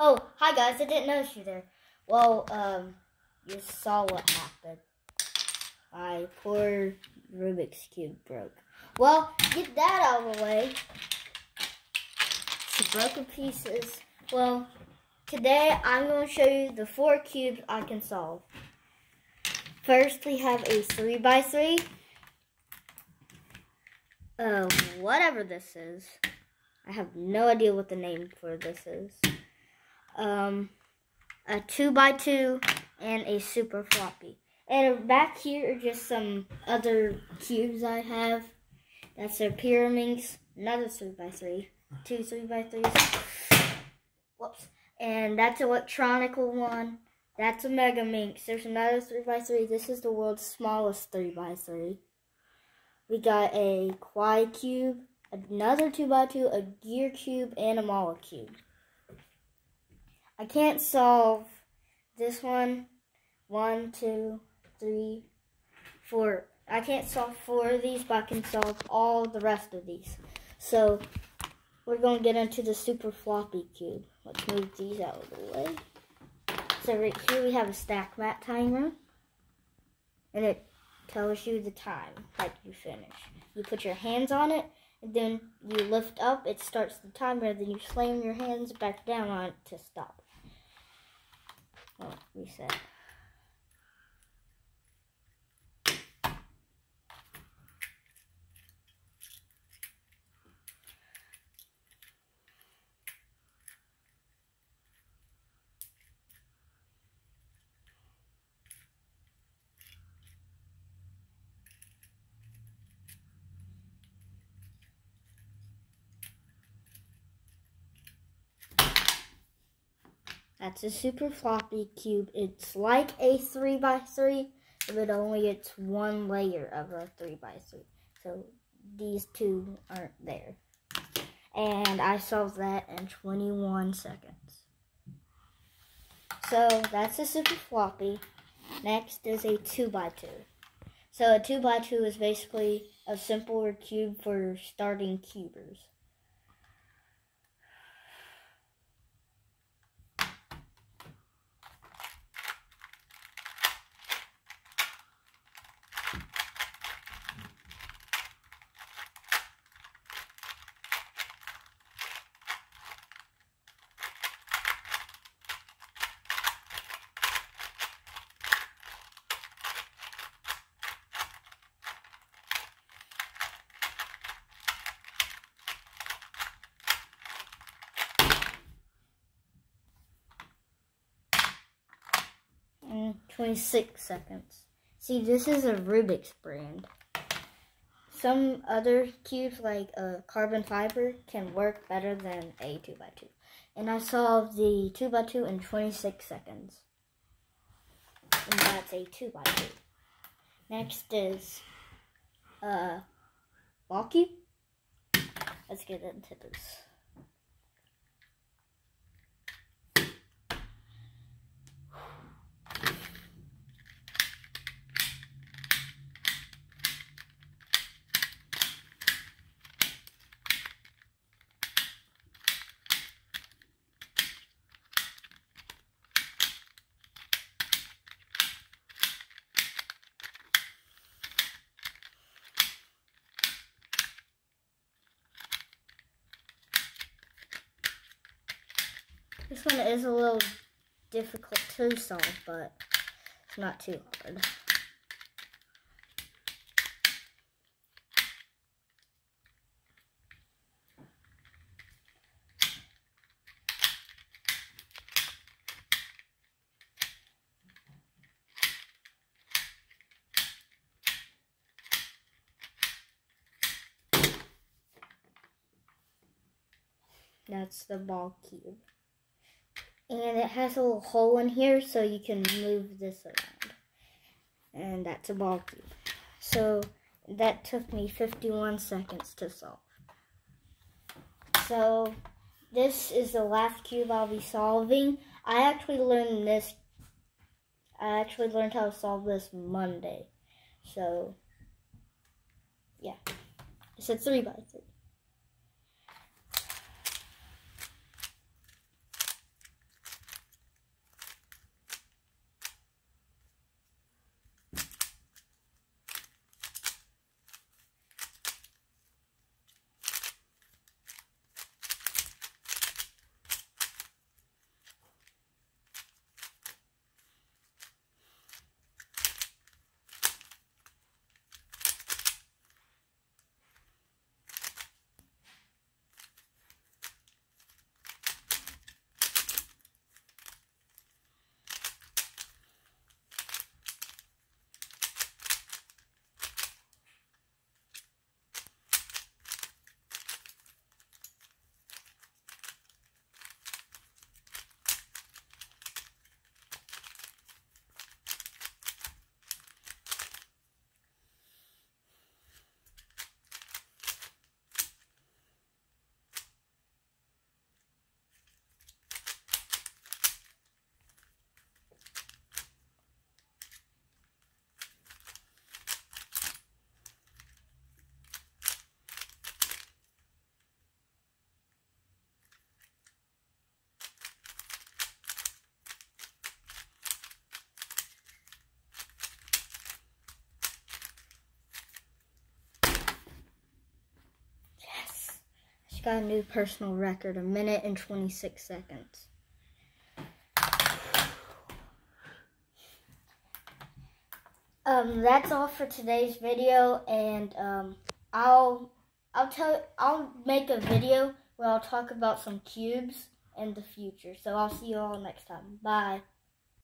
Oh, hi guys, I didn't notice you there. Well, you saw what happened. My poor Rubik's Cube broke. Well, get that out of the way. It's broken pieces. Well, today I'm going to show you the 4 cubes I can solve. First, we have a 3x3. Whatever this is. I have no idea what the name for this is. A 2x2 and a super floppy. And back here are just some other cubes I have. That's their pyramids. Another 3x3. 2 3x3s. Whoops. And that's an electronical one. That's a Mega Minx. There's another 3x3. This is the world's smallest 3x3. We got a quad cube, another 2x2, a gear cube, and a mala cube. I can't solve this one. 1, 2, 3, 4. I can't solve 4 of these, but I can solve all the rest of these. So we're going to get into the super floppy cube. Let's move these out of the way. So right here we have a stack mat timer. And it tells you the time that you finish. You put your hands on it, and then you lift up, it starts the timer, and then you slam your hands back down on it to stop. Oh, reset. That's a super floppy cube. It's like a 3x3, but only it's one layer of a 3x3. So these two aren't there. And I solved that in 21 seconds. So that's a super floppy. Next is a 2x2. So a 2x2 is basically a simpler cube for starting cubers. And 26 seconds. See, this is a Rubik's brand. Some other cubes, like carbon fiber, can work better than a 2x2. And I solved the 2x2 in 26 seconds. And that's a 2x2. Next is ball cube. Let's get into this. This one is a little difficult to solve, but it's not too hard. That's the ball cube. And it has a little hole in here so you can move this around. And that's a ball cube. So that took me 51 seconds to solve. So this is the last cube I'll be solving. I actually learned how to solve this Monday. So yeah. It's a 3x3. Just got a new personal record, 1 minute and 26 seconds. That's all for today's video, and I'll make a video where I'll talk about some cubes in the future. So I'll see you all next time. Bye.